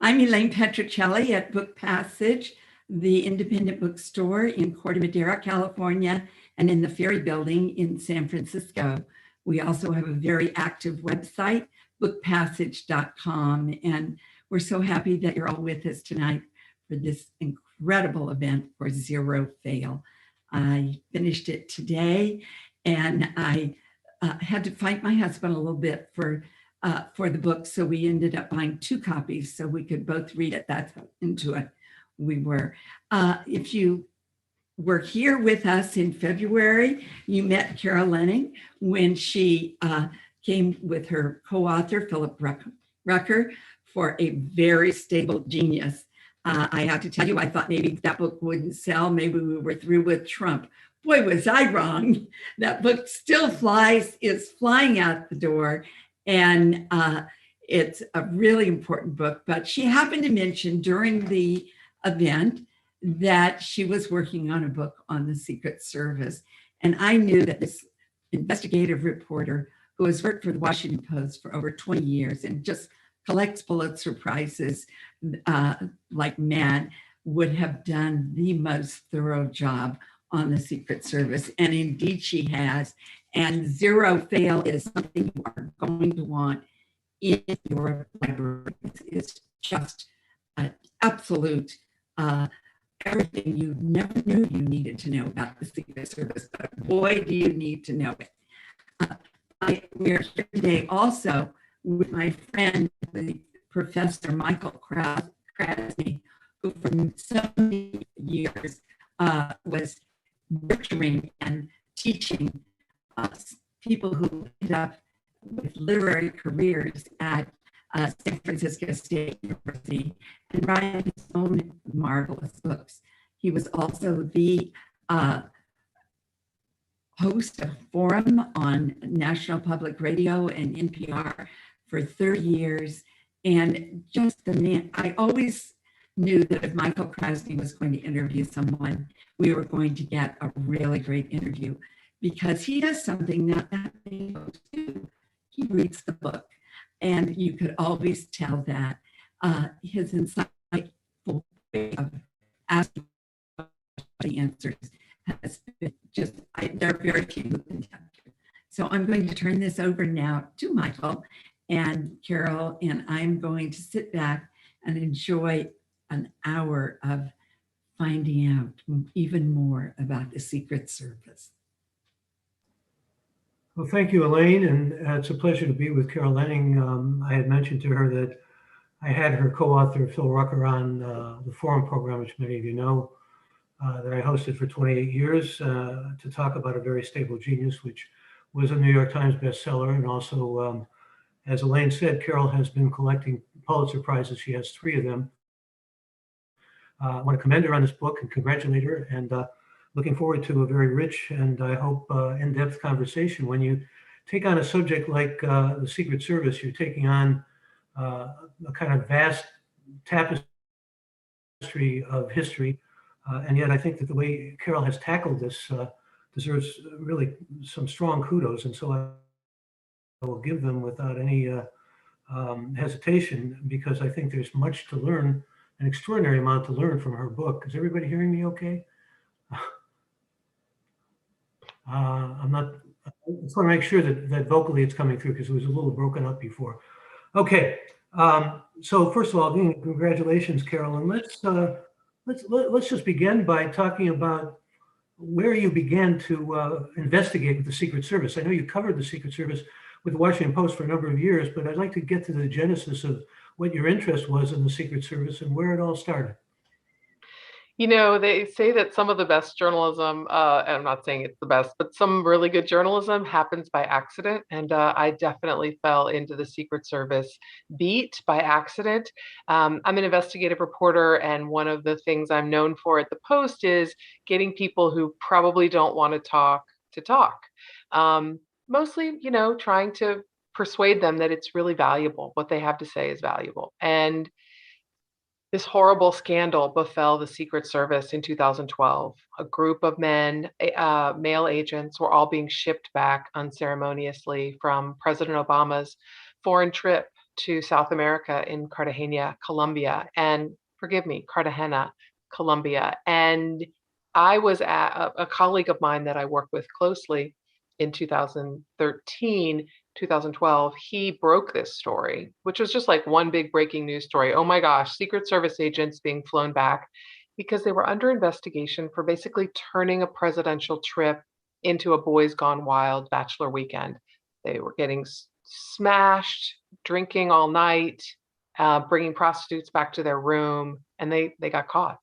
I'm Elaine Petrocelli at Book Passage, the independent bookstore in Corte Madera, California, and in the Ferry Building in San Francisco. We also have a very active website, bookpassage.com, and we're so happy that you're all with us tonight for this incredible event for Zero Fail. I finished it today, and I had to fight my husband a little bit for the book. So we ended up buying 2 copies so we could both read it. That's how into it we were. If you were here with us in February, you met Carol Leonnig when she came with her co-author, Philip Rucker, for A Very Stable Genius. I have to tell you, I thought maybe that book wouldn't sell. Maybe we were through with Trump. Boy, was I wrong. That book still is flying out the door. And it's a really important book. But she happened to mention during the event that she was working on a book on the Secret Service. And I knew that this investigative reporter who has worked for the Washington Post for over 20 years and just collects Pulitzer Prizes like mad would have done the most thorough job on the Secret Service. And indeed she has. And Zero Fail is something you are going to want in your library. It's just an absolute everything you never knew you needed to know about the Secret Service, but boy, do you need to know it. We are here today also with my friend, the Professor Michael Krasny, who for so many years was nurturing and teaching people who end up with literary careers at San Francisco State University and writing his own marvelous books. He was also the host of Forum on National Public Radio and NPR for 30 years. And just the man, I always knew that if Michael Krasny was going to interview someone, we were going to get a really great interview because he does something that many folks do. He reads the book. And you could always tell that his insightful way of asking the answers has been just, there are very few who can capture. So I'm going to turn this over now to Michael and Carol, and I'm going to sit back and enjoy an hour of finding out even more about the Secret Service. Well, thank you, Elaine, and it's a pleasure to be with Carol Leonnig. I had mentioned to her that I had her co-author, Phil Rucker, on the Forum program, which many of you know, that I hosted for 28 years to talk about A Very Stable Genius, which was a New York Times bestseller. And also, as Elaine said, Carol has been collecting Pulitzer Prizes. She has 3 of them. I want to commend her on this book and congratulate her, and looking forward to a very rich and I hope in-depth conversation. When you take on a subject like the Secret Service, you're taking on a kind of vast tapestry of history. And yet I think that the way Carol has tackled this deserves really some strong kudos. And so I will give them without any hesitation, because I think there's much to learn, an extraordinary amount to learn from her book. Is everybody hearing me okay? I just want to make sure that vocally it's coming through because it was a little broken up before. Okay, so first of all, congratulations, Carol, and let's just begin by talking about where you began to investigate with the Secret Service. I know you covered the Secret Service with the Washington Post for a number of years, but I'd like to get to the genesis of what your interest was in the Secret Service and where it all started. You know, they say that some of the best journalism, and I'm not saying it's the best, but some really good journalism happens by accident. And I definitely fell into the Secret Service beat by accident. I'm an investigative reporter, and one of the things I'm known for at the Post is getting people who probably don't want to talk. Mostly, you know, trying to persuade them that it's really valuable. What they have to say is valuable. And this horrible scandal befell the Secret Service in 2012. A group of men, male agents, were all being shipped back unceremoniously from President Obama's foreign trip to South America in Cartagena, Colombia, and forgive me, Cartagena, Colombia. And I was at a colleague of mine that I worked with closely in 2013, 2012. He broke this story, which was just like one big breaking news story. Oh my gosh, Secret Service agents being flown back because they were under investigation for basically turning a presidential trip into a boys gone wild bachelor weekend. They were getting smashed, drinking all night, bringing prostitutes back to their room, and they got caught.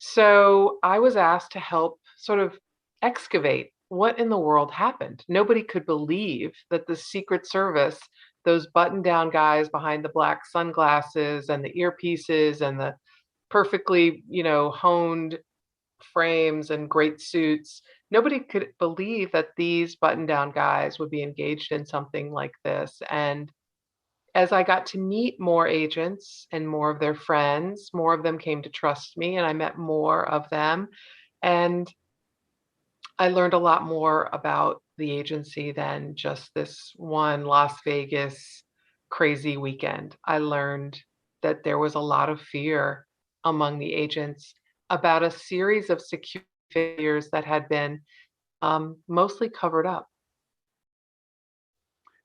So I was asked to help sort of excavate what in the world happened. Nobody could believe that the Secret Service, those button down guys behind the black sunglasses and the earpieces and the perfectly, honed frames and great suits, nobody could believe that these button down guys would be engaged in something like this. And as I got to meet more agents and more of their friends, more of them came to trust me, and I met more of them. And I learned a lot more about the agency than just this one Las Vegas crazy weekend. I learned that there was a lot of fear among the agents about a series of security failures that had been mostly covered up.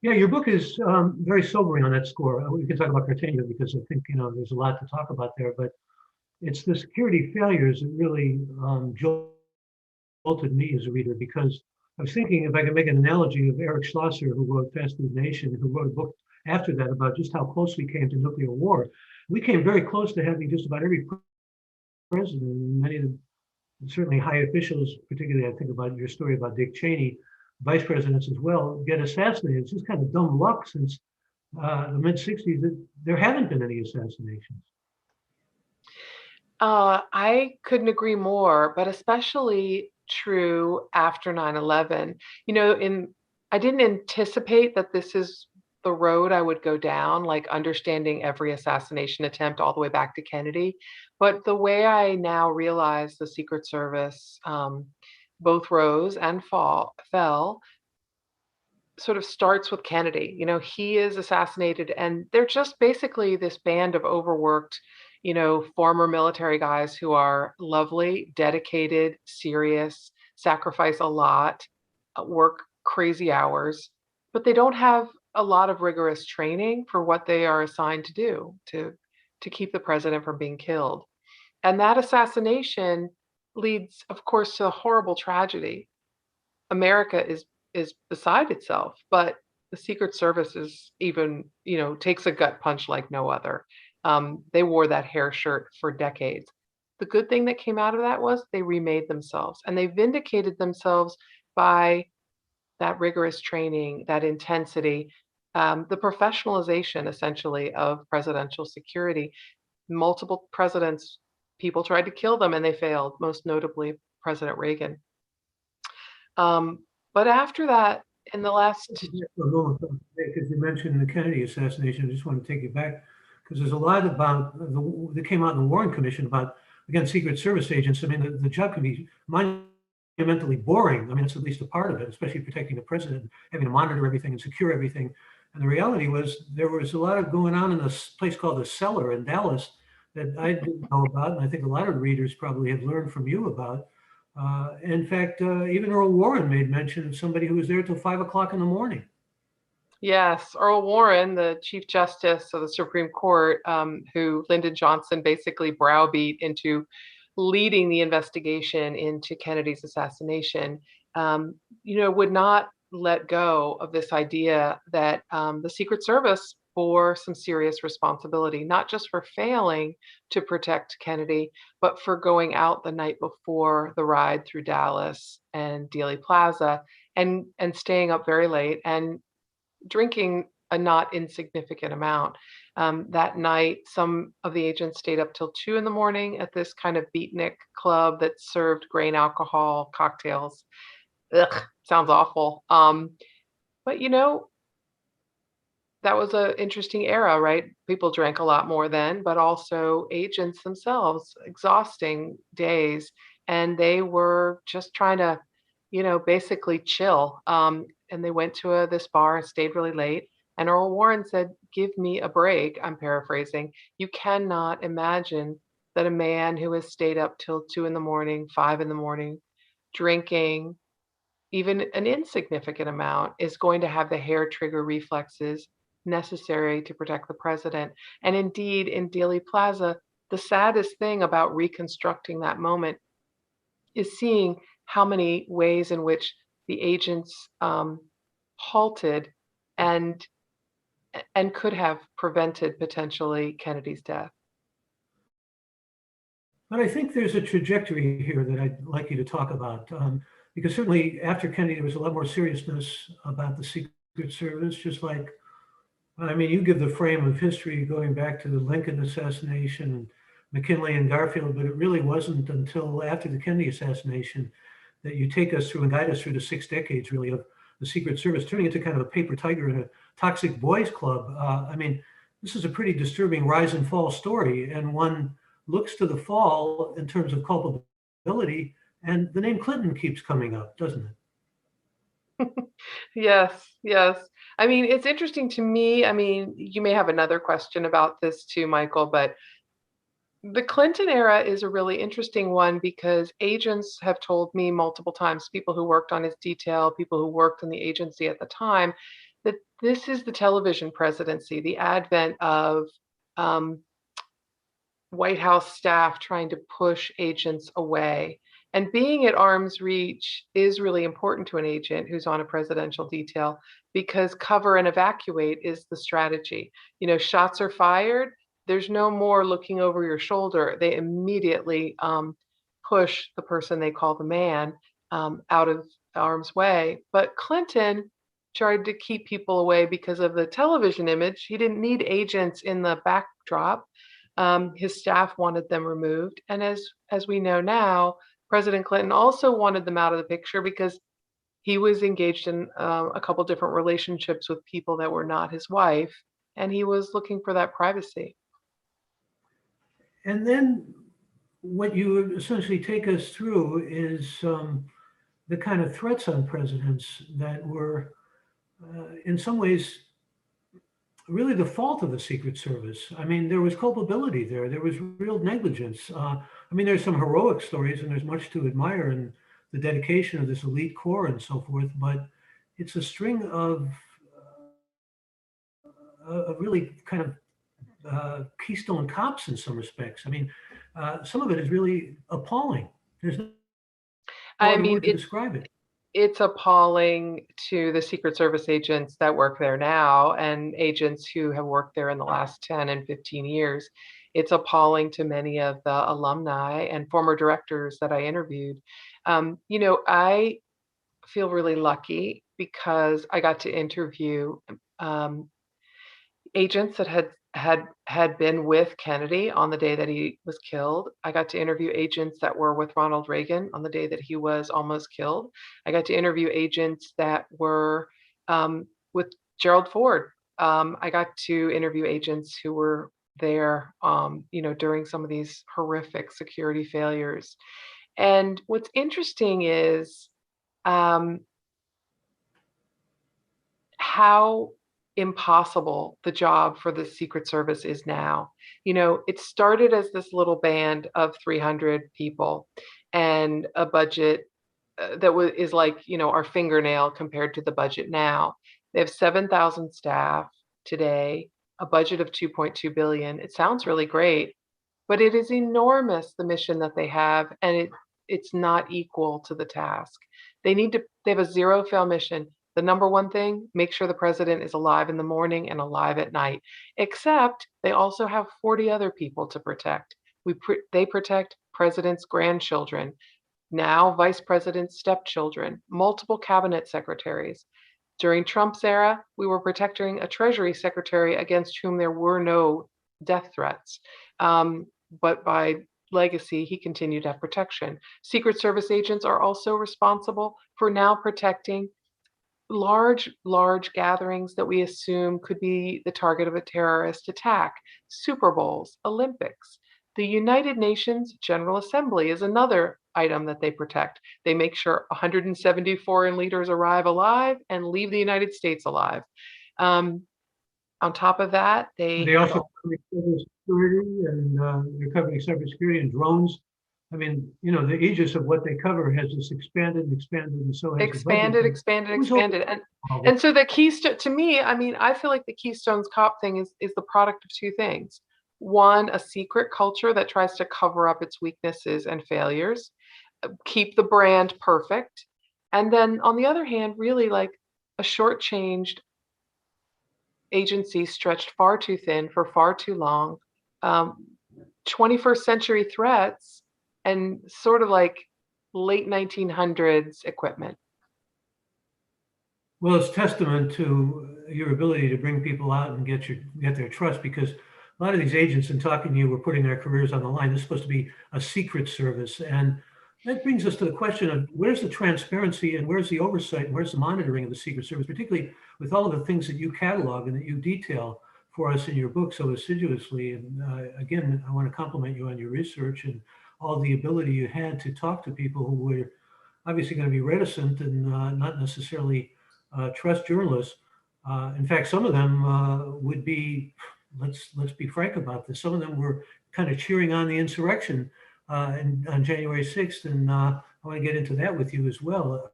Yeah, your book is very sobering on that score. We can talk about Cartagena because I think there's a lot to talk about there. But it's the security failures that really jolted me as a reader, because I was thinking, if I could make an analogy, of Eric Schlosser, who wrote Fast Food Nation, who wrote a book after that about just how close we came to nuclear war. We came very close to having just about every president, and many of them, certainly high officials, particularly I think about your story about Dick Cheney, vice presidents as well, get assassinated. It's just kind of dumb luck since the mid 60s that there haven't been any assassinations. I couldn't agree more, but especially true after 9/11. I didn't anticipate that this is the road I would go down, like understanding every assassination attempt all the way back to Kennedy. But the way I now realize the Secret Service both rose and fell sort of starts with Kennedy. He is assassinated, and they're just basically this band of overworked, former military guys who are lovely, dedicated, serious, sacrifice a lot, work crazy hours, but they don't have a lot of rigorous training for what they are assigned to do to keep the president from being killed. And that assassination leads, of course, to a horrible tragedy. America is beside itself, but the Secret Service is even, takes a gut punch like no other. They wore that hair shirt for decades. The good thing that came out of that was they remade themselves, and they vindicated themselves by that rigorous training, that intensity, the professionalization essentially of presidential security. Multiple presidents, people tried to kill them and they failed, most notably President Reagan. But after that, in the last, For a moment, because you mentioned the Kennedy assassination, I just want to take you back, because there's a lot about that came out in the Warren Commission about, again, Secret Service agents. I mean, the job can be monumentally boring. I mean, it's at least a part of it, especially protecting the president, having to monitor everything and secure everything. And the reality was there was a lot of going on in this place called the Cellar in Dallas that I didn't know about, and I think a lot of readers probably have learned from you about. In fact, even Earl Warren made mention of somebody who was there till 5 o'clock in the morning. yes, Earl Warren, the Chief Justice of the Supreme Court, who Lyndon Johnson basically browbeat into leading the investigation into Kennedy's assassination, would not let go of this idea that the Secret Service bore some serious responsibility, not just for failing to protect Kennedy, but for going out the night before the ride through Dallas and Dealey Plaza and staying up very late and drinking a not insignificant amount. That night, some of the agents stayed up till 2 in the morning at this kind of beatnik club that served grain alcohol cocktails. Ugh, sounds awful. But that was an interesting era, right? People drank a lot more then, but also agents themselves, exhausting days. And they were just trying to, basically chill. And they went to this bar and stayed really late. And Earl Warren said, give me a break. I'm paraphrasing. You cannot imagine that a man who has stayed up till 2 in the morning, 5 in the morning, drinking even an insignificant amount is going to have the hair trigger reflexes necessary to protect the president. And indeed, in Dealey Plaza, the saddest thing about reconstructing that moment is seeing how many ways in which the agents halted and and could have prevented potentially Kennedy's death. But I think there's a trajectory here that I'd like you to talk about, because certainly after Kennedy, there was a lot more seriousness about the Secret Service, just like, I mean, you give the frame of history going back to the Lincoln assassination, McKinley and Garfield, but it really wasn't until after the Kennedy assassination that you take us through and guide us through the 6 decades, really, of the Secret Service, turning into kind of a paper tiger and a toxic boys club. I mean, this is a pretty disturbing rise and fall story, and one looks to the fall in terms of culpability, and the name Clinton keeps coming up, doesn't it? Yes, yes. I mean, it's interesting to me. I mean, you may have another question about this too, Michael, but the Clinton era is a really interesting one because agents have told me multiple times, people who worked on his detail, people who worked in the agency at the time, that this is the television presidency, the advent of um, White House staff trying to push agents away. And being at arm's reach is really important to an agent who's on a presidential detail because cover and evacuate is the strategy. You know, shots are fired, there's no more looking over your shoulder. They immediately push the person they call the man out of harm's way. But Clinton tried to keep people away because of the television image. He didn't need agents in the backdrop. His staff wanted them removed, and as we know now, President Clinton also wanted them out of the picture because he was engaged in a couple different relationships with people that were not his wife, and he was looking for that privacy. And then what you essentially take us through is the kind of threats on presidents that were, in some ways, really the fault of the Secret Service. I mean, there was culpability there. There was real negligence. I mean, there's some heroic stories and there's much to admire in the dedication of this elite corps and so forth, but it's a string of really kind of keystone cops in some respects. I mean, some of it is really appalling. There's no I other mean, word to describe it. it's appalling to the Secret Service agents that work there now and agents who have worked there in the last 10 and 15 years. It's appalling to many of the alumni and former directors that I interviewed. You know, I feel really lucky because I got to interview um, agents that had been with Kennedy on the day that he was killed. I got to interview agents that were with Ronald Reagan on the day that he was almost killed. I got to interview agents that were with Gerald Ford. I got to interview agents who were there, you know, during some of these horrific security failures. And what's interesting is um, how impossible the job for the Secret Service is now. You know, it started as this little band of 300 people and a budget is like, you know, our fingernail compared to the budget now. They have 7,000 staff today, a budget of 2.2 billion. It sounds really great, but it is enormous, the mission that they have, and it's not equal to the task. They have a zero fail mission. The number one thing, make sure the president is alive in the morning and alive at night. Except they also have 40 other people to protect. They protect president's grandchildren, now vice president's stepchildren, multiple cabinet secretaries. During Trump's era, we were protecting a Treasury secretary against whom there were no death threats. But by legacy, he continued to have protection. Secret Service agents are also responsible for now protecting large gatherings that we assume could be the target of a terrorist attack, Super Bowls, Olympics. The United Nations General Assembly is another item that they protect. They make sure 170 foreign leaders arrive alive and leave the United States alive. Um, On top of that, They also cover cybersecurity, and they're covering cybersecurity and drones. I mean, the aegis of what they cover has just expanded and expanded, and so has the budget. expanded. And All this. so the keystone, to me, I mean, I feel like the Keystones Cop thing is the product of two things. One, a secret culture that tries to cover up its weaknesses and failures, keep the brand perfect. And then on the other hand, really like a shortchanged agency stretched far too thin for far too long. Um, 21st century threats and sort of like late 1900s equipment. Well, it's testament to your ability to bring people out and get their trust, because a lot of these agents, in talking to you, were putting their careers on the line. This is supposed to be a secret service, and that brings us to the question of where's the transparency and where's the oversight and where's the monitoring of the Secret Service, particularly with all of the things that you catalog and that you detail for us in your book so assiduously. And again, I want to compliment you on your research and all the ability you had to talk to people who were obviously going to be reticent and not necessarily trust journalists. In fact, some of them would be, let's be frank about this. Some of them were kind of cheering on the insurrection on January 6th, and I want to get into that with you as well,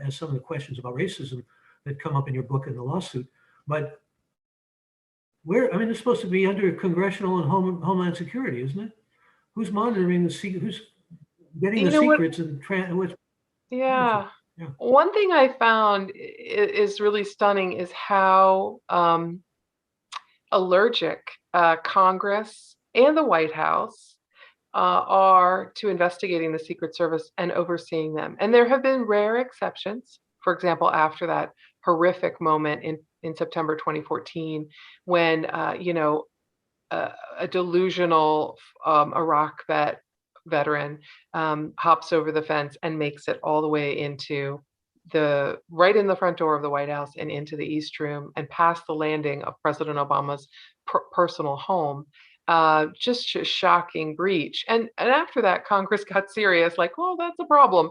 as some of the questions about racism that come up in your book and the lawsuit. But it's supposed to be under congressional and Homeland Security, isn't it? Who's monitoring the secret? Who's getting the secrets and what's? Yeah. Yeah. One thing I found is really stunning is how allergic Congress and the White House are to investigating the Secret Service and overseeing them. And there have been rare exceptions. For example, after that horrific moment in September 2014, when a delusional Iraq veteran hops over the fence and makes it all the way into right in the front door of the White House and into the East Room and past the landing of President Obama's personal home. Just a shocking breach. And after that, Congress got serious, like, well, that's a problem.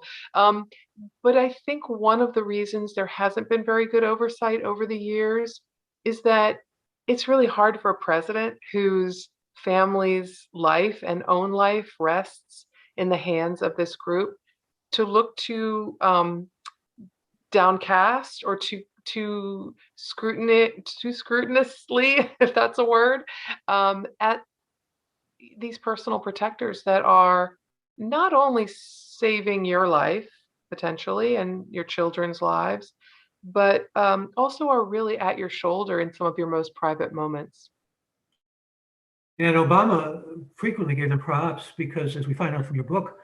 But I think one of the reasons there hasn't been very good oversight over the years is that it's really hard for a president whose family's life and own life rests in the hands of this group to look too downcast or too scrutinously, if that's a word, at these personal protectors that are not only saving your life potentially and your children's lives, but also are really at your shoulder in some of your most private moments. And Obama frequently gave them props because, as we find out from your book,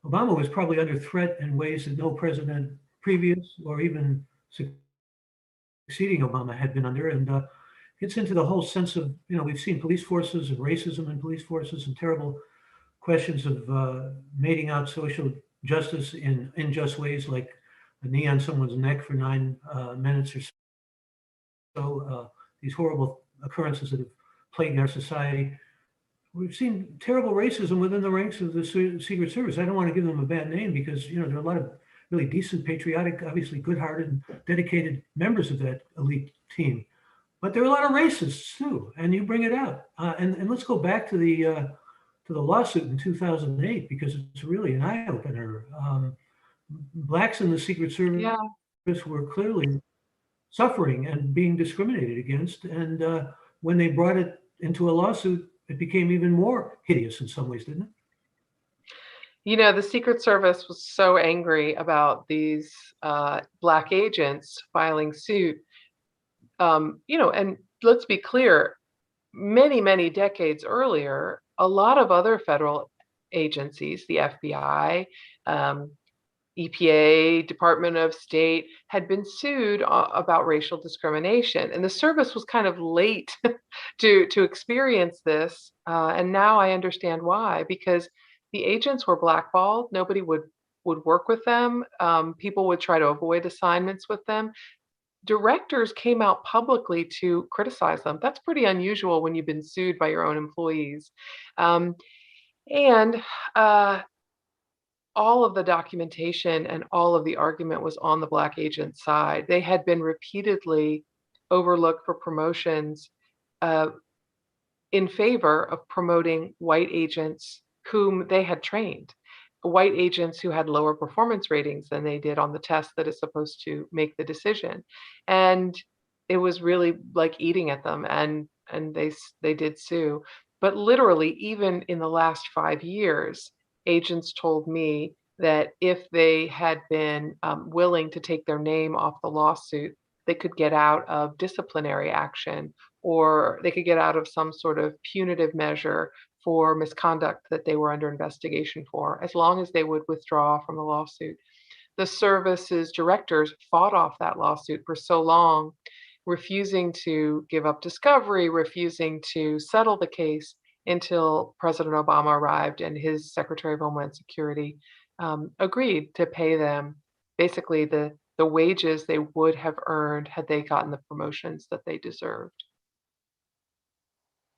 Obama was probably under threat in ways that no president previous or even succeeding Obama had been under. And gets into the whole sense of, we've seen police forces and racism in police forces and terrible questions of mating out social justice in unjust ways, like a knee on someone's neck for 9 minutes or so. These horrible occurrences that have plagued our society. We've seen terrible racism within the ranks of the Secret Service. I don't want to give them a bad name because, there are a lot of really decent, patriotic, obviously good-hearted and dedicated members of that elite team. But there are a lot of racists too, and you bring it out. And let's go back to the lawsuit in 2008, because it's really an eye-opener. Blacks in the Secret Service were clearly suffering and being discriminated against. And when they brought it into a lawsuit, it became even more hideous in some ways, didn't it? The Secret Service was so angry about these Black agents filing suit. And let's be clear, many, many decades earlier, a lot of other federal agencies, the FBI, EPA, Department of State, had been sued about racial discrimination. And the service was kind of late to experience this. And now I understand why, because the agents were blackballed. Nobody would work with them. People would try to avoid assignments with them. Directors came out publicly to criticize them. That's pretty unusual when you've been sued by your own employees. And all of the documentation and all of the argument was on the Black agent side. They had been repeatedly overlooked for promotions uh, in favor of promoting white agents whom they had trained, white agents who had lower performance ratings than they did on the test that is supposed to make the decision. And it was really like eating at them, and they did sue. But literally, even in the last 5 years, agents told me that if they had been willing to take their name off the lawsuit, they could get out of disciplinary action, or they could get out of some sort of punitive measure for misconduct that they were under investigation for, as long as they would withdraw from the lawsuit. The service's directors fought off that lawsuit for so long, refusing to give up discovery, refusing to settle the case until President Obama arrived and his Secretary of Homeland Security agreed to pay them basically the wages they would have earned had they gotten the promotions that they deserved.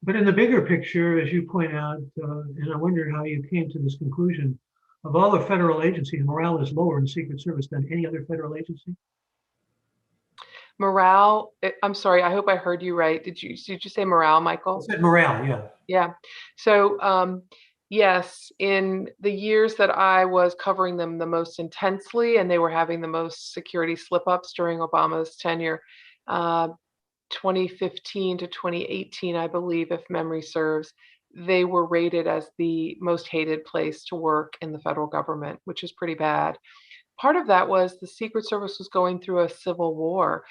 But in the bigger picture, as you point out, and I wonder how you came to this conclusion, of all the federal agencies, morale is lower in the Secret Service than any other federal agency? Morale, I'm sorry, I hope I heard you right. Did you say morale, I Michael? said morale, yeah. Yeah. So, yes, in the years that I was covering them the most intensely, and they were having the most security slip-ups during Obama's tenure, uh, 2015 to 2018, I believe, if memory serves, they were rated as the most hated place to work in the federal government, which is pretty bad. Part of that was the Secret Service was going through a civil war.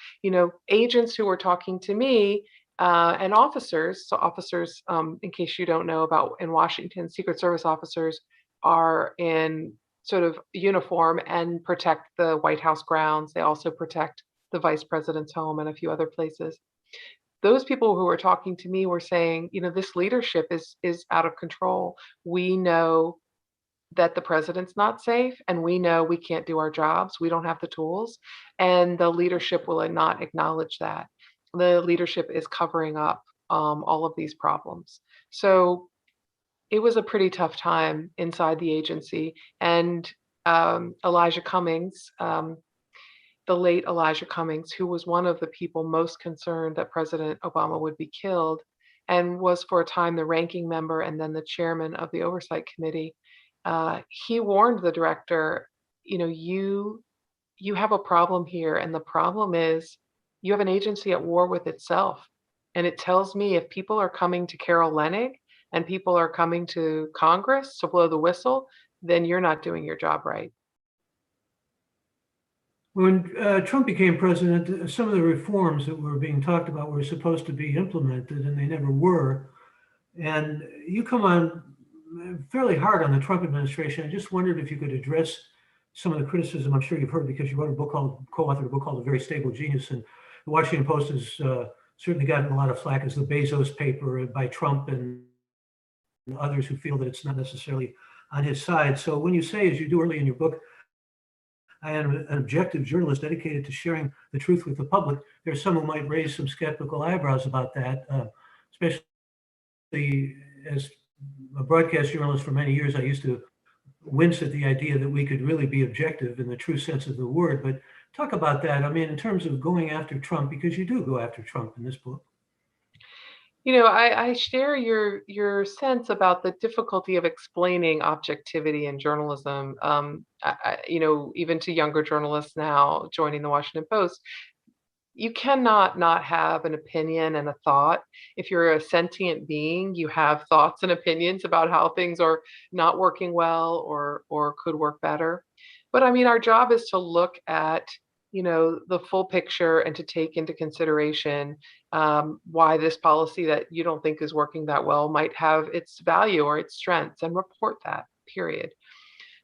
Agents who were talking to me and officers. So, officers, in case you don't know about in Washington, Secret Service officers are in sort of uniform and protect the White House grounds. They also protect the vice president's home and a few other places. Those people who were talking to me were saying, this leadership is out of control. We know that the president's not safe, and we know we can't do our jobs. We don't have the tools, and the leadership will not acknowledge that. The leadership is covering up all of these problems. So it was a pretty tough time inside the agency. And Elijah Cummings, the late Elijah Cummings, who was one of the people most concerned that President Obama would be killed, and was for a time the ranking member and then the chairman of the Oversight Committee, he warned the director, you have a problem here, and the problem is you have an agency at war with itself. And it tells me if people are coming to Carol Leonnig and people are coming to Congress to blow the whistle, then you're not doing your job right. When Trump became president, some of the reforms that were being talked about were supposed to be implemented, and they never were. And you come on fairly hard on the Trump administration. I just wondered if you could address some of the criticism I'm sure you've heard, because you wrote a book co-authored a book called A Very Stable Genius, and the Washington Post has certainly gotten a lot of flack as the Bezos paper by Trump and others who feel that it's not necessarily on his side. So when you say, as you do early in your book, I am an objective journalist dedicated to sharing the truth with the public, there's some who might raise some skeptical eyebrows about that, especially as a broadcast journalist for many years. I used to wince at the idea that we could really be objective in the true sense of the word. But talk about that. I mean, in terms of going after Trump, because you do go after Trump in this book. I share your sense about the difficulty of explaining objectivity in journalism. Even to younger journalists now joining the Washington Post, you cannot not have an opinion and a thought. If you're a sentient being, you have thoughts and opinions about how things are not working well or could work better. But I mean, our job is to look at the full picture and to take into consideration why this policy that you don't think is working that well might have its value or its strengths, and report that, period.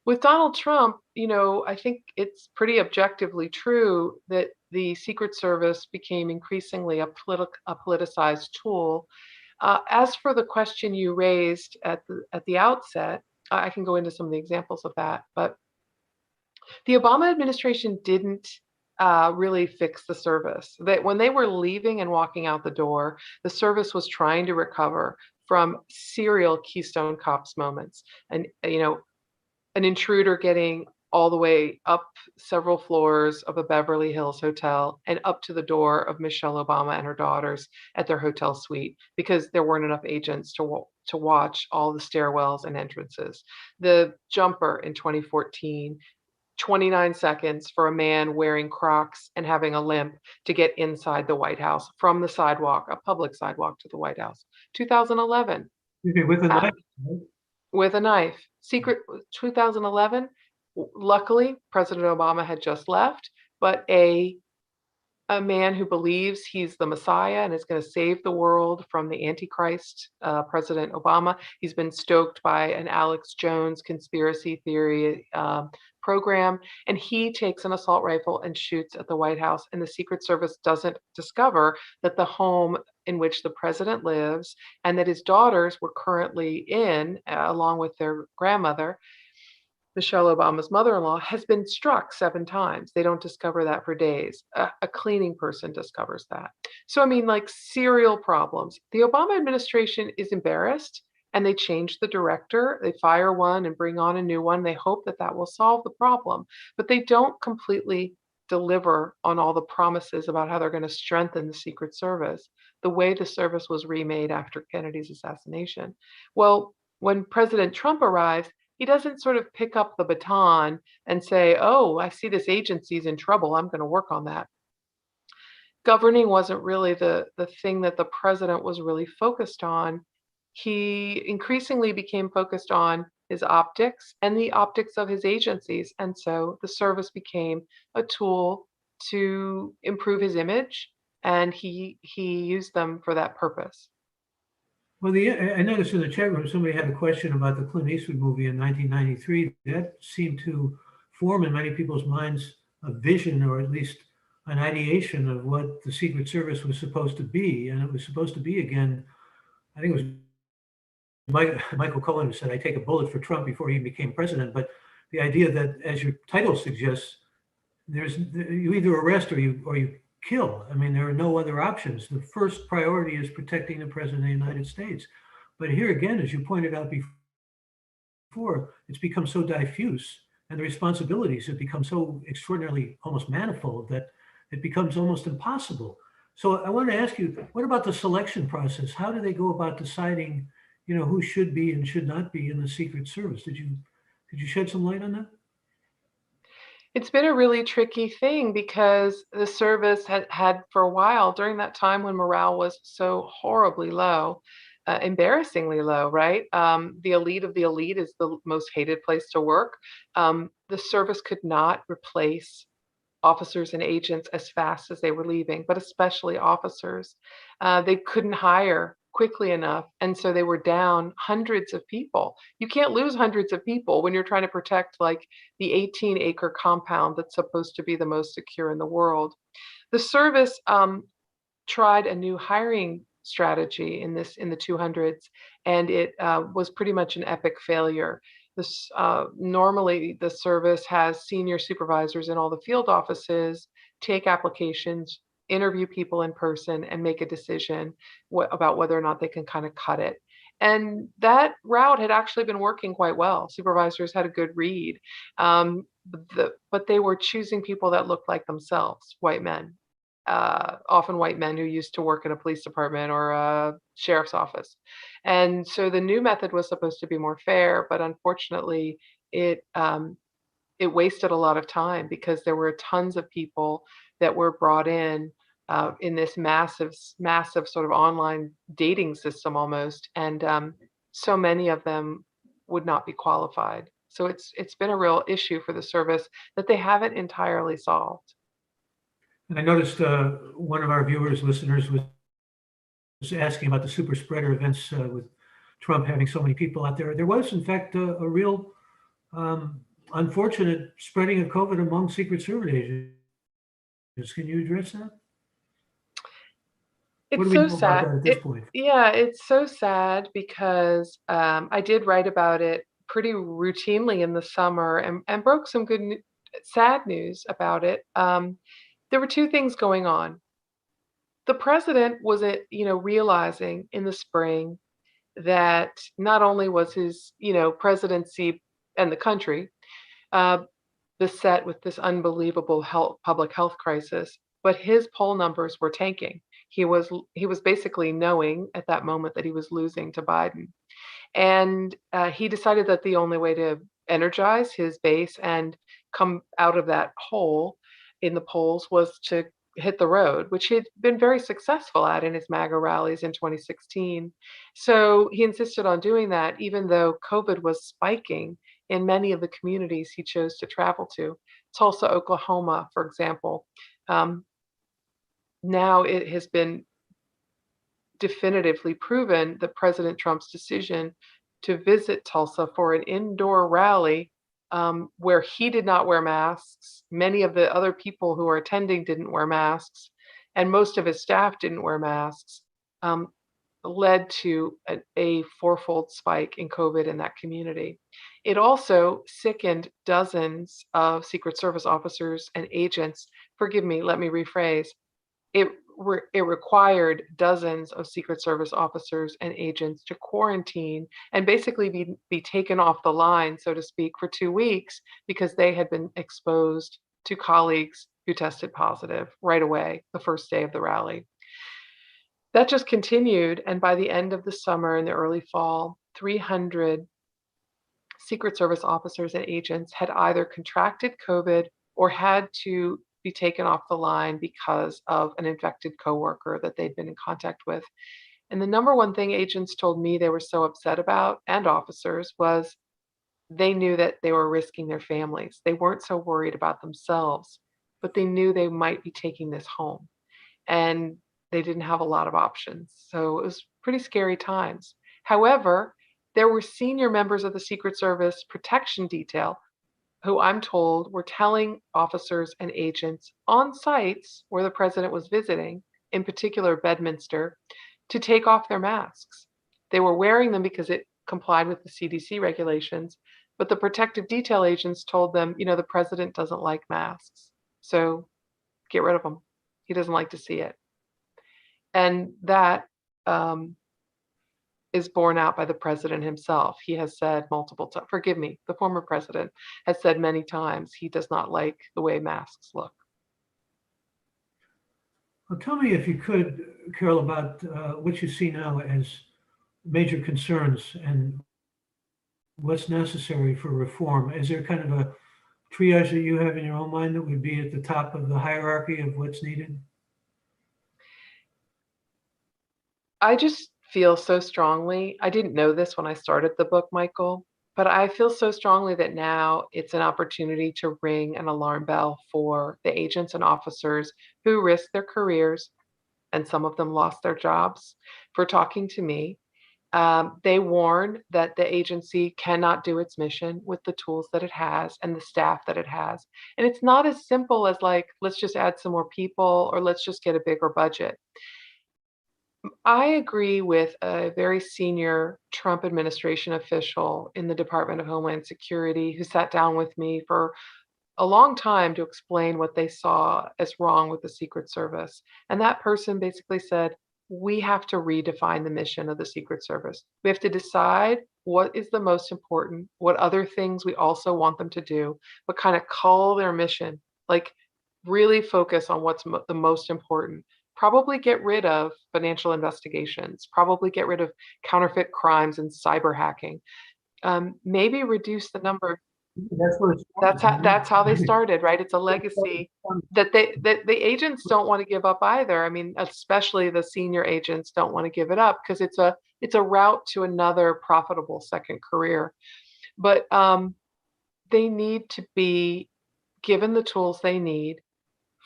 With Donald Trump, I think it's pretty objectively true that the Secret Service became increasingly a politicized tool. As for the question you raised at the outset, I can go into some of the examples of that, but the Obama administration didn't really fix the service. That when they were leaving and walking out the door, the service was trying to recover from serial Keystone Cops moments, and an intruder getting all the way up several floors of a Beverly Hills hotel and up to the door of Michelle Obama and her daughters at their hotel suite because there weren't enough agents to watch all the stairwells and entrances. The jumper in 2014, 29 seconds for a man wearing Crocs and having a limp to get inside the White House from the sidewalk, a public sidewalk, to the White House. 2011, With a knife. Right? with a knife. Secret 2011, luckily, President Obama had just left, but a man who believes he's the Messiah and is going to save the world from the Antichrist, President Obama. He's been stoked by an Alex Jones conspiracy theory program, and he takes an assault rifle and shoots at the White House. And the Secret Service doesn't discover that the home in which the president lives and that his daughters were currently in, along with their grandmother, Michelle Obama's mother-in-law, has been struck 7 times. They don't discover that for days. A cleaning person discovers that. So, I mean, like serial problems. The Obama administration is embarrassed and they change the director. They fire one and bring on a new one. They hope that that will solve the problem, but they don't completely deliver on all the promises about how they're going to strengthen the Secret Service the way the service was remade after Kennedy's assassination. Well, when President Trump arrives, he doesn't sort of pick up the baton and say, "Oh, I see this agency's in trouble. I'm going to work on that." Governing wasn't really the thing that the president was really focused on. He increasingly became focused on his optics and the optics of his agencies, and so the service became a tool to improve his image, and he used them for that purpose. Well, I noticed in the chat room somebody had a question about the Clint Eastwood movie in 1993. That seemed to form in many people's minds a vision, or at least an ideation of what the Secret Service was supposed to be. And it was supposed to be, again, I think it was Michael Cohen who said, "I take a bullet for Trump" before he became president. But the idea that, as your title suggests, you either arrest or you kill. I mean, there are no other options. The first priority is protecting the president of the United States. But here again, as you pointed out before, it's become so diffuse, and the responsibilities have become so extraordinarily almost manifold that it becomes almost impossible. So I want to ask you, what about the selection process? How do they go about deciding, who should be and should not be in the Secret Service? Could you shed some light on that? It's been a really tricky thing because the service had for a while during that time when morale was so horribly low, embarrassingly low, right? The elite of the elite is the most hated place to work. The service could not replace officers and agents as fast as they were leaving, but especially officers. They couldn't hire quickly enough, and so they were down hundreds of people. You can't lose hundreds of people when you're trying to protect like the 18-acre compound that's supposed to be the most secure in the world. The service tried a new hiring strategy in the 200s, and it was pretty much an epic failure. Normally, the service has senior supervisors in all the field offices take applications, interview people in person, and make a decision about whether or not they can kind of cut it. And that route had actually been working quite well. Supervisors had a good read, but they were choosing people that looked like themselves, white men, often white men who used to work in a police department or a sheriff's office. And so the new method was supposed to be more fair, but unfortunately, it wasted a lot of time because there were tons of people that were brought in this massive sort of online dating system almost, and so many of them would not be qualified. So it's been a real issue for the service that they haven't entirely solved. And I noticed one of our listeners was asking about the super spreader events with Trump having so many people out there. There was, in fact, a real unfortunate spreading of COVID among Secret Service agents. Can you address that? What It's do we so know about sad. that at this point? Yeah, it's so sad because I did write about it pretty routinely in the summer and broke some sad news about it. There were two things going on. The president was, realizing in the spring that not only was his, presidency and the country uh, beset with this unbelievable public health crisis, but his poll numbers were tanking. He was basically knowing at that moment that he was losing to Biden, and he decided that the only way to energize his base and come out of that hole in the polls was to hit the road, which he'd been very successful at in his MAGA rallies in 2016. So he insisted on doing that, even though COVID was spiking in many of the communities he chose to travel to. Tulsa, Oklahoma, for example. Um, Now it has been definitively proven that President Trump's decision to visit Tulsa for an indoor rally, where he did not wear masks, many of the other people who were attending didn't wear masks, and most of his staff didn't wear masks, um, led to a fourfold spike in COVID in that community. It also sickened dozens of Secret Service officers and agents. Forgive me, let me rephrase. It required dozens of Secret Service officers and agents to quarantine and basically be taken off the line, so to speak, for 2 weeks because they had been exposed to colleagues who tested positive right away, the first day of the rally. That just continued, and by the end of the summer and the early fall, 300 Secret Service officers and agents had either contracted COVID or had to be taken off the line because of an infected coworker that they'd been in contact with. And the number one thing agents told me they were so upset about, and officers, was they knew that they were risking their families. They weren't so worried about themselves, but they knew they might be taking this home. And they didn't have a lot of options. So it was pretty scary times. However, there were senior members of the Secret Service protection detail who I'm told were telling officers and agents on sites where the president was visiting, in particular Bedminster, to take off their masks. They were wearing them because it complied with the CDC regulations, but the protective detail agents told them, the president doesn't like masks, so get rid of them. He doesn't like to see it. And that is borne out by the president himself. He has said multiple times, forgive me, the former president has said many times he does not like the way masks look. Well, tell me if you could, Carol, about what you see now as major concerns and what's necessary for reform. Is there kind of a triage that you have in your own mind that would be at the top of the hierarchy of what's needed? I just feel so strongly. I didn't know this when I started the book, Michael, but I feel so strongly that now it's an opportunity to ring an alarm bell for the agents and officers who risked their careers, and some of them lost their jobs, for talking to me. They warn that the agency cannot do its mission with the tools that it has and the staff that it has. And it's not as simple as like, let's just add some more people or let's just get a bigger budget. I agree with a very senior Trump administration official in the Department of Homeland Security who sat down with me for a long time to explain what they saw as wrong with the Secret Service. And that person basically said, we have to redefine the mission of the Secret Service. We have to decide what is the most important, what other things we also want them to do, but kind of cull their mission, like really focus on what's the most important. Probably get rid of financial investigations, probably get rid of counterfeit crimes and cyber hacking. Maybe reduce the number. That's where it started. That's how they started, right? It's a legacy that the agents don't want to give up either. I mean, especially the senior agents don't want to give it up because it's a route to another profitable second career. But they need to be given the tools they need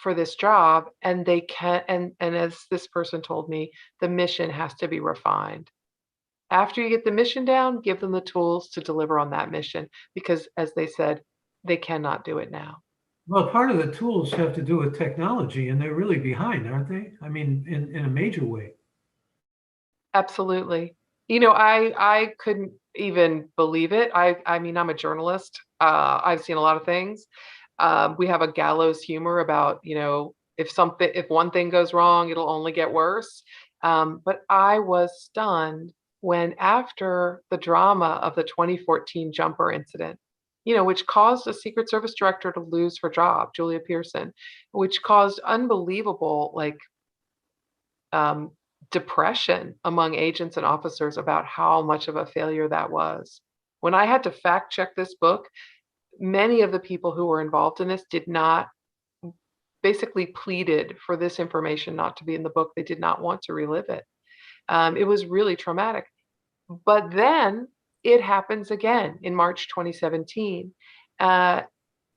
for this job, and they can and as this person told me, the mission has to be refined. After you get the mission down, give them the tools to deliver on that mission because, as they said, they cannot do it now. Well, part of the tools have to do with technology, and they're really behind, aren't they? I mean, in a major way. Absolutely. I couldn't even believe it. I mean, I'm a journalist. I've seen a lot of things. We have a gallows humor about, if one thing goes wrong, it'll only get worse. But I was stunned when, after the drama of the 2014 jumper incident, which caused a Secret Service director to lose her job, Julia Pearson, which caused unbelievable um, depression among agents and officers about how much of a failure that was. When I had to fact check this book, many of the people who were involved in this did not basically pleaded for this information not to be in the book. They did not want to relive it. It was really traumatic. But then it happens again in March 2017. And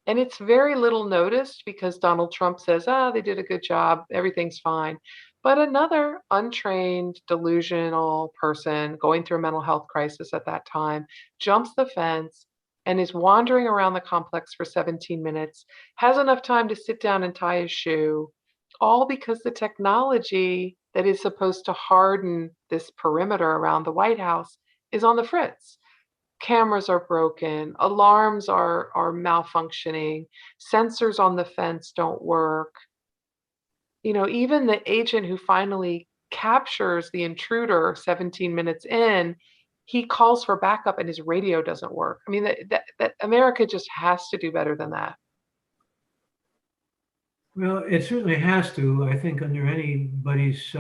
it's very little noticed because Donald Trump says, they did a good job, everything's fine. But another untrained, delusional person going through a mental health crisis at that time jumps the fence and is wandering around the complex for 17 minutes, has enough time to sit down and tie his shoe, all because the technology that is supposed to harden this perimeter around the White House is on the fritz. Cameras are broken, alarms are malfunctioning, sensors on the fence don't work. Even the agent who finally captures the intruder 17 minutes in, he calls for backup and his radio doesn't work. I mean, that America just has to do better than that. Well, it certainly has to, I think, under anybody's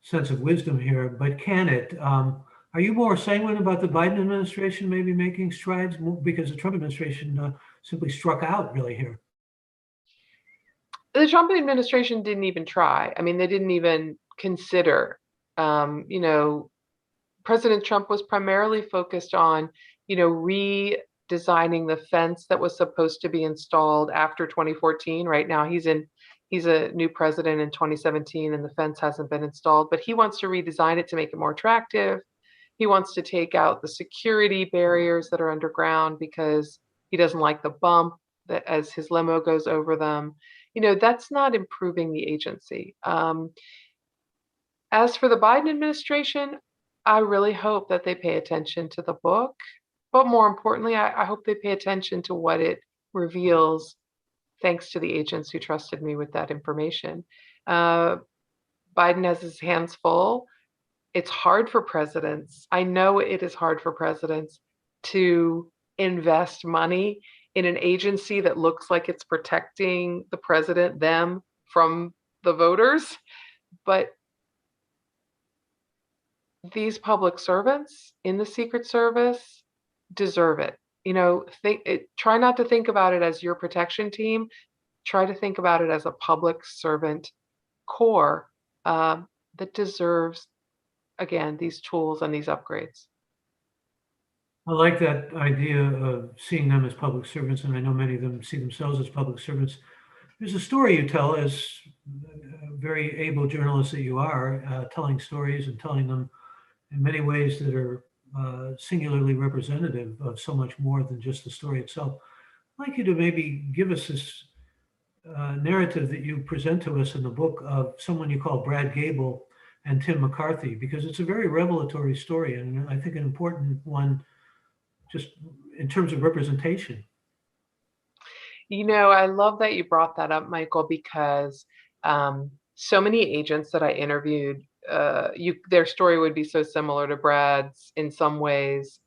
sense of wisdom here, but can it? Are you more sanguine about the Biden administration maybe making strides? Because the Trump administration simply struck out really here. The Trump administration didn't even try. I mean, they didn't even consider. President Trump was primarily focused on, redesigning the fence that was supposed to be installed after 2014. Right now, he's a new president in 2017, and the fence hasn't been installed. But he wants to redesign it to make it more attractive. He wants to take out the security barriers that are underground because he doesn't like the bump that as his limo goes over them. That's not improving the agency. As for the Biden administration, I really hope that they pay attention to the book, but more importantly, I hope they pay attention to what it reveals, thanks to the agents who trusted me with that information. Biden has his hands full. It's hard for presidents. I know it is hard for presidents to invest money in an agency that looks like it's protecting the president, them, from the voters. But these public servants in the Secret Service deserve it. Try not to think about it as your protection team. Try to think about it as a public servant corps that deserves, again, these tools and these upgrades. I like that idea of seeing them as public servants, and I know many of them see themselves as public servants. There's a story you tell as a very able journalist that you are, telling stories and telling them in many ways that are singularly representative of so much more than just the story itself. I'd like you to maybe give us this narrative that you present to us in the book of someone you call Brad Gable and Tim McCarthy, because it's a very revelatory story, and I think an important one just in terms of representation. I love that you brought that up, Michael, because so many agents that I interviewed, their story would be so similar to Brad's in some ways.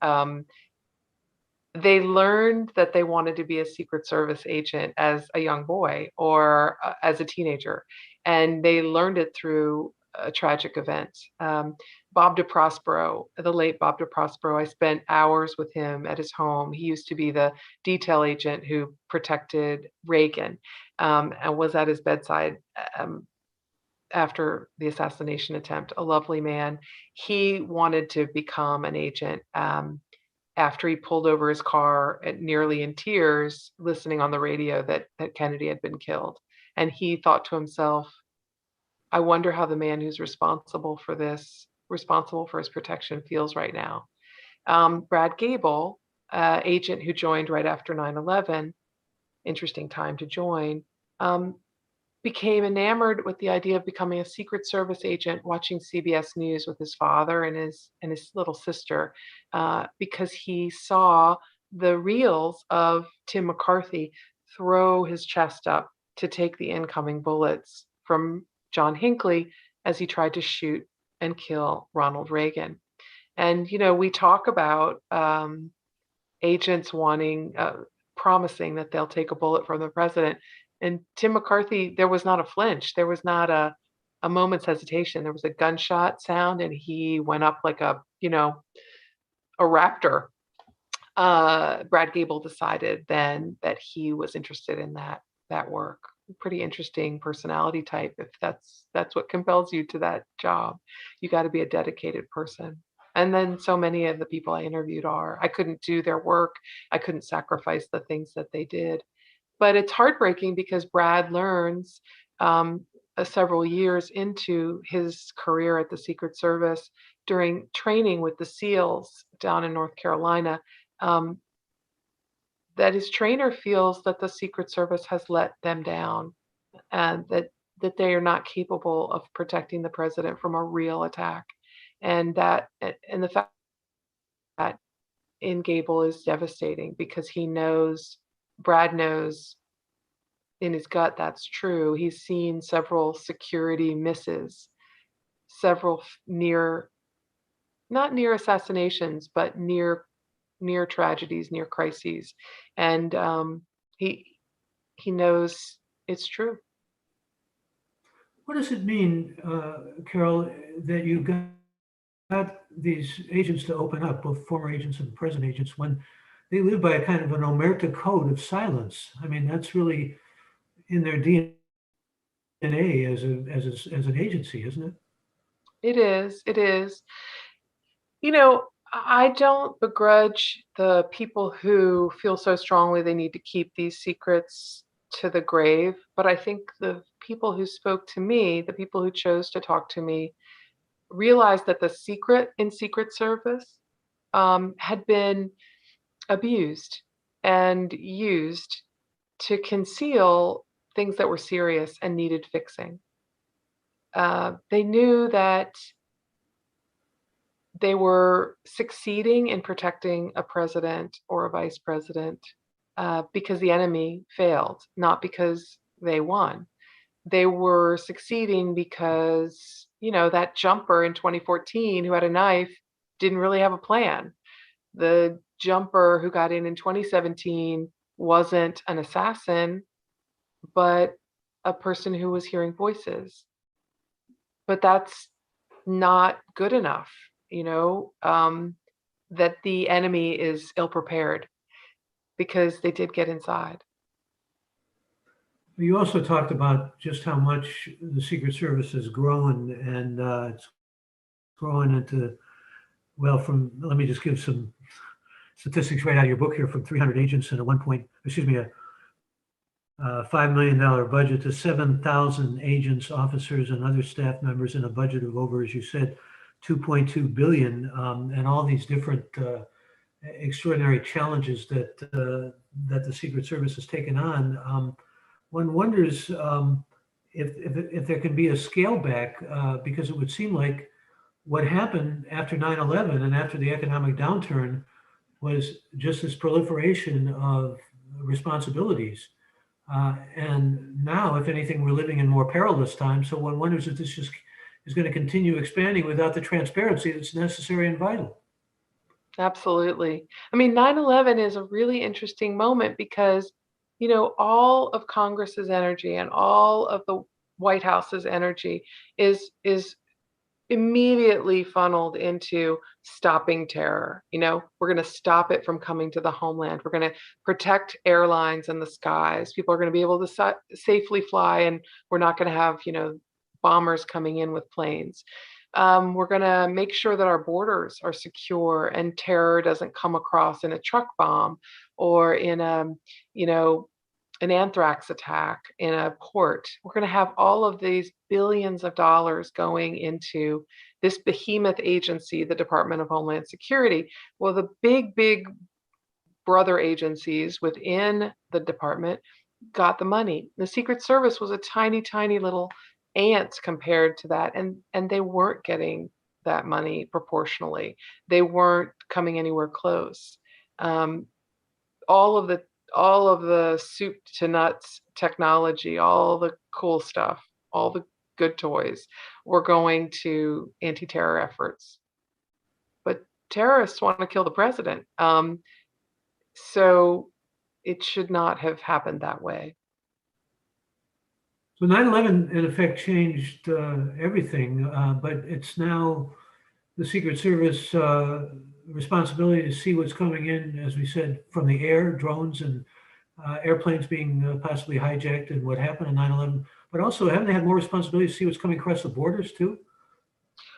They learned that they wanted to be a Secret Service agent as a young boy or as a teenager, and they learned it through a tragic event. Bob DeProspero, the late Bob DeProspero, I spent hours with him at his home. He used to be the detail agent who protected Reagan, and was at his bedside after the assassination attempt. A lovely man. He wanted to become an agent after he pulled over his car nearly in tears, listening on the radio that Kennedy had been killed. And he thought to himself, I wonder how the man who's responsible for his protection feels right now. Brad Gable, agent who joined right after 9/11, interesting time to join, became enamored with the idea of becoming a Secret Service agent, watching CBS News with his father and his little sister, because he saw the reels of Tim McCarthy throw his chest up to take the incoming bullets from John Hinckley as he tried to shoot and kill Ronald Reagan. And we talk about agents promising that they'll take a bullet from the president. And Tim McCarthy, there was not a flinch. There was not a moment's hesitation. There was a gunshot sound, and he went up like a raptor. Brad Gable decided then that he was interested in that work. Pretty interesting personality type. If that's what compels you to that job, you got to be a dedicated person. And then so many of the people I interviewed are. I couldn't do their work. I couldn't sacrifice the things that they did. But it's heartbreaking because Brad learns several years into his career at the Secret Service during training with the SEALs down in North Carolina, um, that his trainer feels that the Secret Service has let them down, and that they are not capable of protecting the president from a real attack. And the fact that in Gable is devastating because Brad knows in his gut that's true. He's seen several security misses, several not near assassinations, but near tragedies, near crises, and he he knows it's true. What does it mean, Carol, that you got these agents to open up, both former agents and present agents, when they live by a kind of an omerta code of silence? I mean, that's really in their DNA as an agency, isn't it? It is. It is. I don't begrudge the people who feel so strongly they need to keep these secrets to the grave, but I think the people who spoke to me, the people who chose to talk to me, realized that the secret in Secret Service had been abused and used to conceal things that were serious and needed fixing. They knew that they were succeeding in protecting a president or a vice president because the enemy failed, not because they won. They were succeeding because, that jumper in 2014 who had a knife didn't really have a plan. The jumper who got in 2017 wasn't an assassin, but a person who was hearing voices. But that's not good enough, that the enemy is ill prepared because they did get inside. You also talked about just how much the Secret Service has grown, and it's growing into, well, let me just give some statistics right out of your book here, from 300 agents and a $5 million budget to 7,000 agents, officers, and other staff members, in a budget of over, as you said, 2.2 billion, and all these different extraordinary challenges that the Secret Service has taken on. One wonders if there can be a scale back, because it would seem like what happened after 9/11 and after the economic downturn was just this proliferation of responsibilities. And now, if anything, we're living in more perilous times. So one wonders if this just is going to continue expanding without the transparency that's necessary and vital. Absolutely. I mean, 9/11 is a really interesting moment because, all of Congress's energy and all of the White House's energy is immediately funneled into stopping terror. We're going to stop it from coming to the homeland. We're going to protect airlines and the skies. People are going to be able to safely fly, and we're not going to have, bombers coming in with planes. We're going to make sure that our borders are secure and terror doesn't come across in a truck bomb or in an anthrax attack in a port. We're going to have all of these billions of dollars going into this behemoth agency, the Department of Homeland Security. Well, the big brother agencies within the department got the money. The Secret Service was a tiny little ant compared to that, and they weren't getting that money proportionally. They weren't coming anywhere close. All of the soup to nuts technology, all the cool stuff, all the good toys were going to anti-terror efforts. But terrorists want to kill the president. So it should not have happened that way. So 9/11 in effect changed everything, but it's now the Secret Service responsibility to see what's coming in, as we said, from the air, drones and airplanes being possibly hijacked and what happened on 9/11. But also, haven't they had more responsibility to see what's coming across the borders too?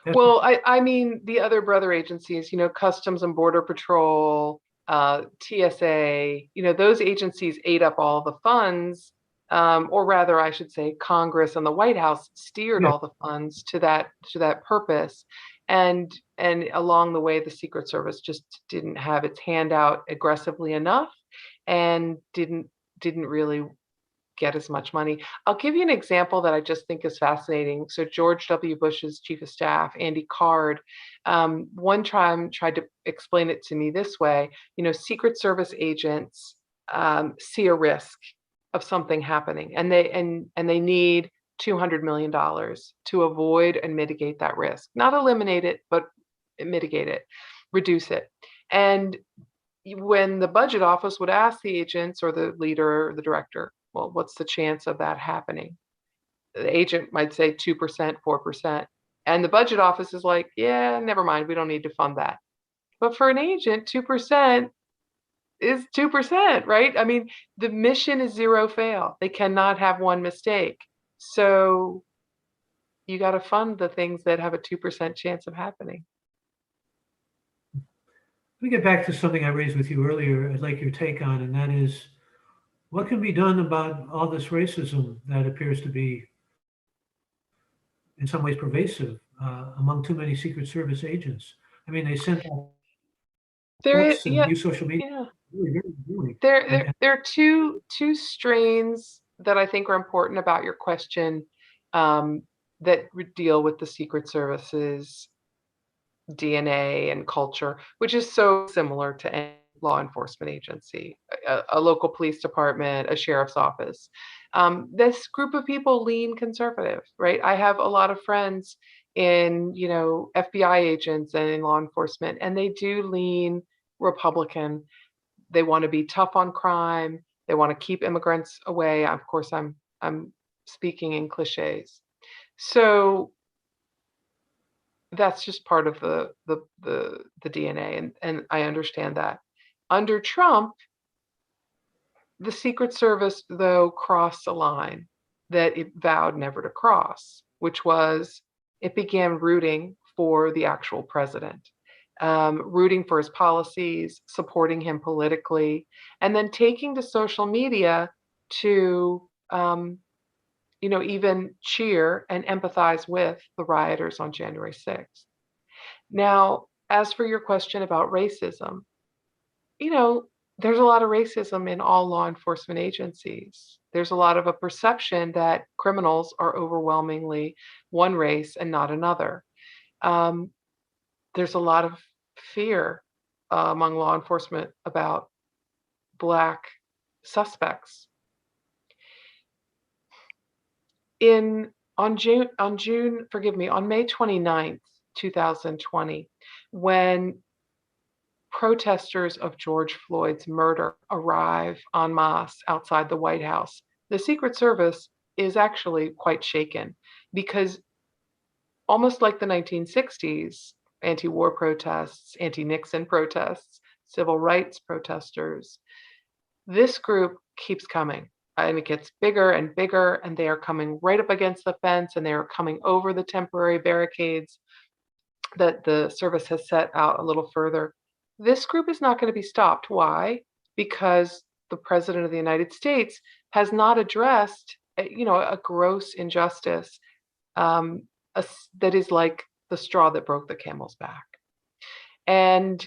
Well, I mean, the other brother agencies, Customs and Border Patrol, TSA, those agencies ate up all the funds, or rather, I should say, Congress and the White House steered Yeah. all the funds to that purpose. And along the way, the Secret Service just didn't have its hand out aggressively enough and didn't really get as much money. I'll give you an example that I just think is fascinating. So George W. Bush's chief of staff, Andy Card, one time tried to explain it to me this way. Secret Service agents see a risk of something happening, and they need $200 million to avoid and mitigate that risk. Not eliminate it, but mitigate it, reduce it. And when the budget office would ask the agents or the leader or the director, well, what's the chance of that happening? The agent might say 2%, 4%. And the budget office is like, yeah, never mind. We don't need to fund that. But for an agent, 2% is 2%, right? I mean, the mission is zero fail. They cannot have one mistake. So you got to fund the things that have a 2% chance of happening. Let me get back to something I raised with you earlier. I'd like your take on, and that is what can be done about all this racism that appears to be in some ways pervasive among too many Secret Service agents. I mean, they sent out books and Yeah, use social media. yeah. Really. There are two strains that I think are important about your question, that would deal with the Secret Service's DNA and culture, which is so similar to any law enforcement agency, a local police department, a sheriff's office. This group of people lean conservative, right? I have a lot of friends in, FBI agents and in law enforcement, and they do lean Republican. They want to be tough on crime. They want to keep immigrants away. Of course, I'm speaking in cliches. So that's just part of the DNA, and I understand that. Under Trump, the Secret Service, though, crossed a line that it vowed never to cross, which was it began rooting for the actual president, rooting for his policies, supporting him politically, and then taking to social media to even cheer and empathize with the rioters on January 6th. Now, as for your question about racism, you know, there's a lot of racism in all law enforcement agencies. There's a lot of a perception that criminals are overwhelmingly one race and not another. Um, there's a lot of fear among law enforcement about Black suspects. On May 29th, 2020, when protesters of George Floyd's murder arrive en masse outside the White House, the Secret Service is actually quite shaken because, almost like the 1960s, anti-war protests, anti-Nixon protests, civil rights protesters, this group keeps coming. And it gets bigger and bigger, and they are coming right up against the fence, and they are coming over the temporary barricades that the service has set out a little further. This group is not going to be stopped. Why? Because the President of the United States has not addressed, a gross injustice, that is like the straw that broke the camel's back. And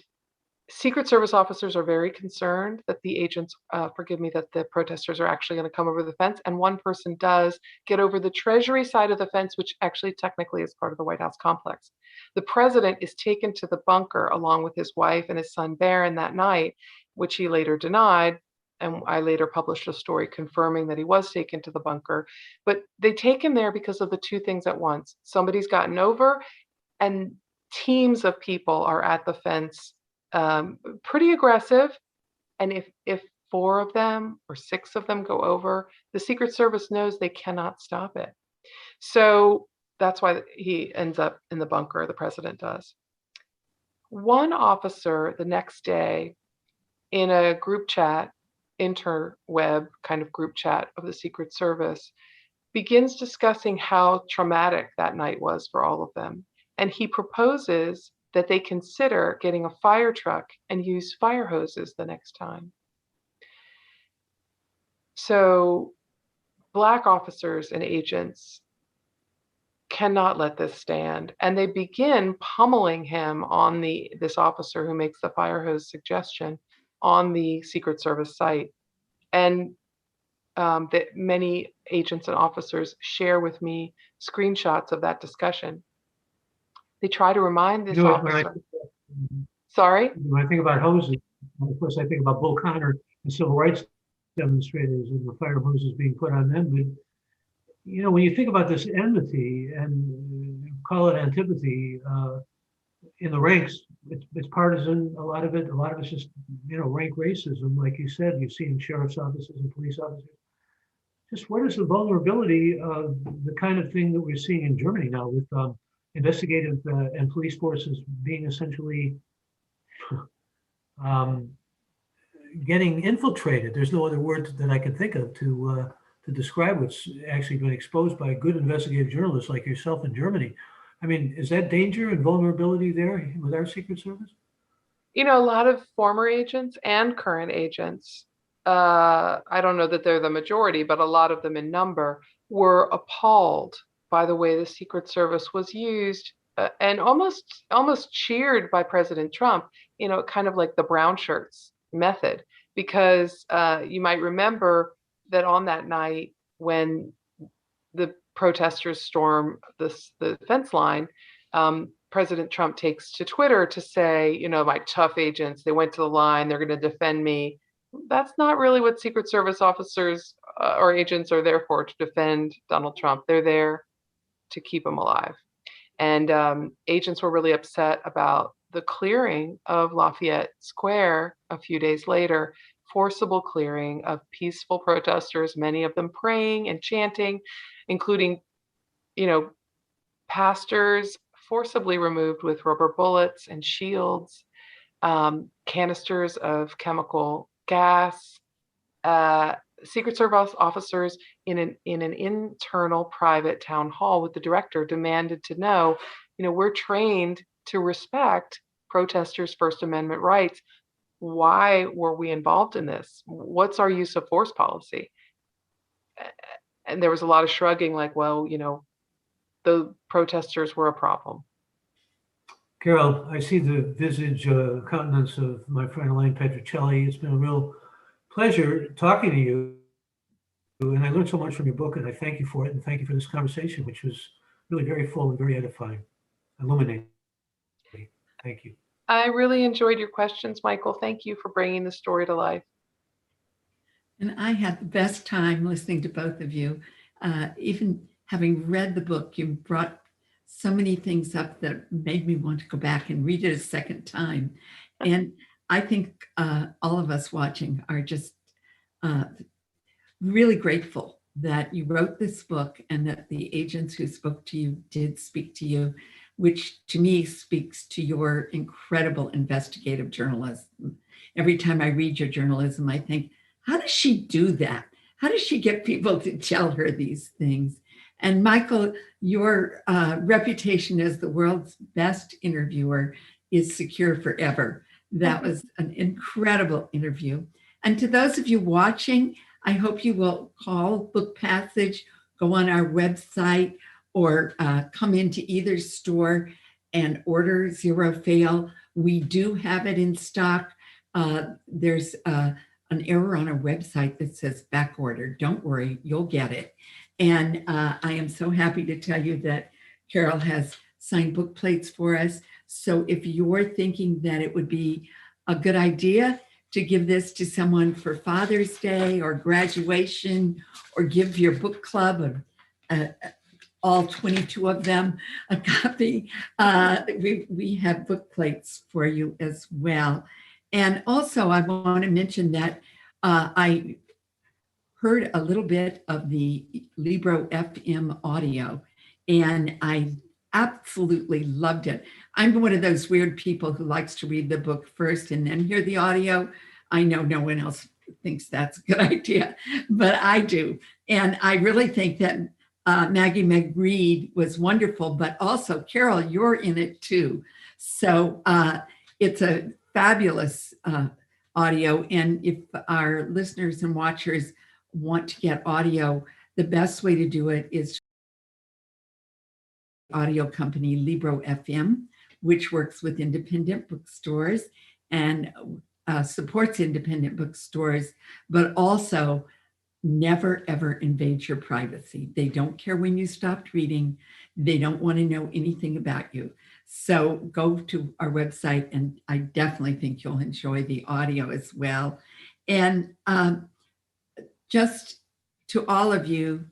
Secret Service officers are very concerned that the agents, that the protesters are actually going to come over the fence. And one person does get over the Treasury side of the fence, which actually technically is part of the White House complex. The president is taken to the bunker along with his wife and his son Barron that night, which he later denied. And I later published a story confirming that he was taken to the bunker. But they take him there because of the two things at once. Somebody's gotten over, and teams of people are at the fence, pretty aggressive, And if 4 of them or 6 of them go over, the Secret Service knows they cannot stop it. So that's why he ends up in the bunker, the president does. One officer the next day in a group chat, interweb kind of group chat of the Secret Service, begins discussing how traumatic that night was for all of them. And he proposes that they consider getting a fire truck and use fire hoses the next time. So Black officers and agents cannot let this stand, and they begin pummeling him on this officer who makes the fire hose suggestion on the Secret Service site. And that many agents and officers share with me screenshots of that discussion. They try to remind this officer. Sorry? When I think about hoses, of course, I think about Bull Connor and civil rights demonstrators and the fire hoses being put on them. But, when you think about this enmity and call it antipathy in the ranks, it's partisan. A lot of it's just, rank racism. Like you said, you see in sheriff's offices and police offices. Just what is the vulnerability of the kind of thing that we're seeing in Germany now with investigative and police forces being essentially getting infiltrated? There's no other word that I can think of to describe what's actually been exposed by good investigative journalists like yourself in Germany. I mean, is that danger and vulnerability there with our Secret Service? A lot of former agents and current agents, I don't know that they're the majority, but a lot of them in number, were appalled by the way the Secret Service was used and almost cheered by President Trump, kind of like the brown shirts method, because you might remember that on that night when the protesters storm the fence line, President Trump takes to Twitter to say, my tough agents, they went to the line, they're going to defend me. That's not really what Secret Service officers or agents are there for, to defend Donald Trump. They're there to keep him alive. And agents were really upset about the clearing of Lafayette Square a few days later, forcible clearing of peaceful protesters, many of them praying and chanting, including, pastors forcibly removed with rubber bullets and shields, canisters of chemical gas. Secret Service officers in an internal private town hall with the director demanded to know, we're trained to respect protesters' First Amendment rights. Why were we involved in this? What's our use of force policy? And there was a lot of shrugging, like, well, the protesters were a problem. Carol, I see the visage countenance of my friend Elaine Petrocelli. It's been a real pleasure talking to you. And I learned so much from your book, and I thank you for it. And thank you for this conversation, which was really very full and very edifying, illuminating. Thank you. I really enjoyed your questions, Michael. Thank you for bringing the story to life. And I had the best time listening to both of you. Even having read the book, you brought so many things up that made me want to go back and read it a second time. And I think all of us watching are just really grateful that you wrote this book and that the agents who spoke to you did speak to you, which to me speaks to your incredible investigative journalism. Every time I read your journalism, I think, how does she do that? How does she get people to tell her these things? And Michael, your reputation as the world's best interviewer is secure forever. That was an incredible interview. And to those of you watching, I hope you will call Book Passage, go on our website, or come into either store and order Zero Fail. We do have it in stock. There's an error on our website that says back order. Don't worry, you'll get it. And I am so happy to tell you that Carol has signed book plates for us. So if you're thinking that it would be a good idea to give this to someone for Father's Day or graduation, or give your book club, all 22 of them, a copy, we have book plates for you as well. And also, I want to mention that I heard a little bit of the Libro FM audio, and I absolutely loved it. I'm one of those weird people who likes to read the book first and then hear the audio. I know no one else thinks that's a good idea, but I do. And I really think that Maggie McReed was wonderful, but also Carol, you're in it too. So it's a fabulous audio. And if our listeners and watchers want to get audio, the best way to do it is audio company Libro FM, which works with independent bookstores and supports independent bookstores, but also never ever invades your privacy. They don't care when you stopped reading. They don't want to know anything about you. So go to our website, and I definitely think you'll enjoy the audio as well. And just to all of you,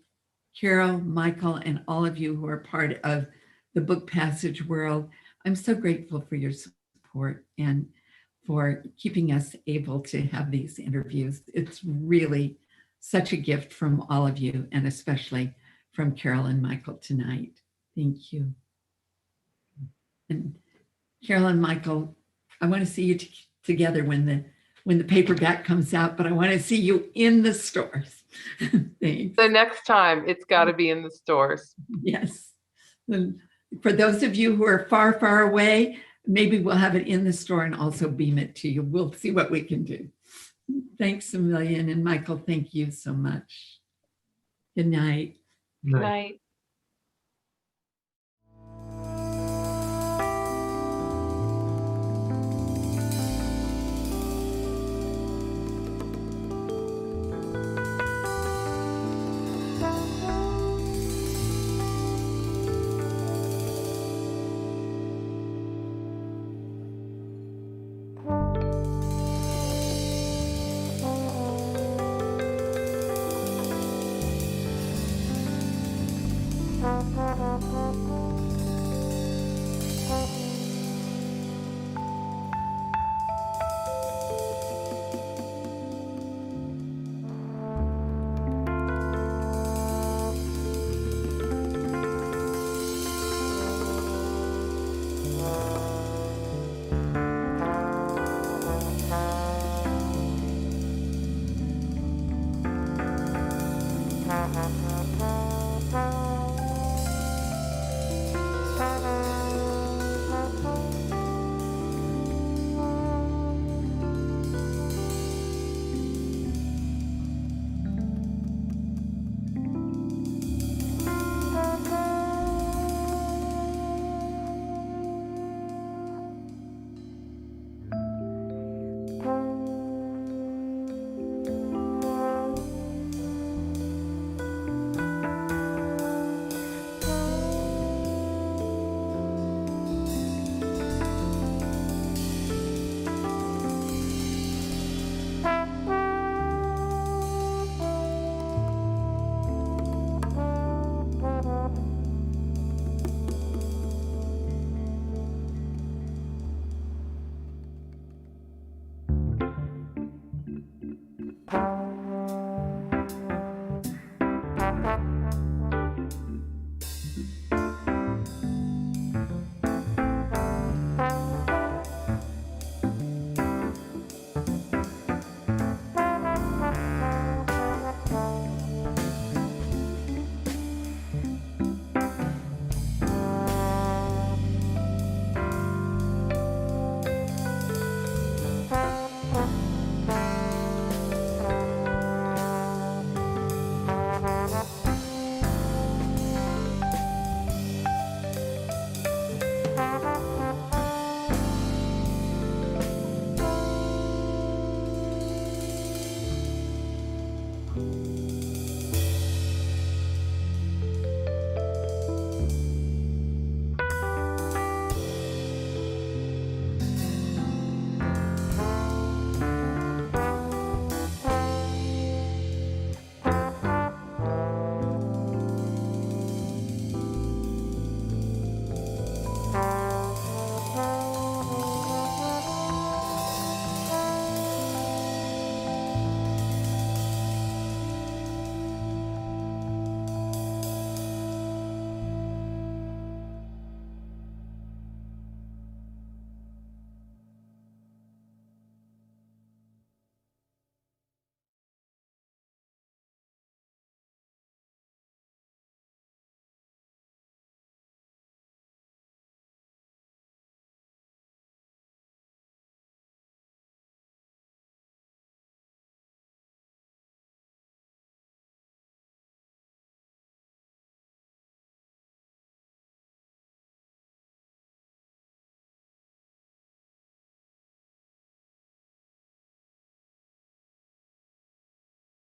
Carol, Michael, and all of you who are part of the Book Passage world, I'm so grateful for your support and for keeping us able to have these interviews. It's really such a gift from all of you, and especially from Carol and Michael tonight. Thank you. And Carol and Michael, I want to see you together when the paperback comes out, but I want to see you in the stores. Thanks. The next time, it's got to be in the stores. Yes. And for those of you who are far, far away, maybe we'll have it in the store and also beam it to you. We'll see what we can do. Thanks a million. And Michael, thank you so much. Good night. Good night.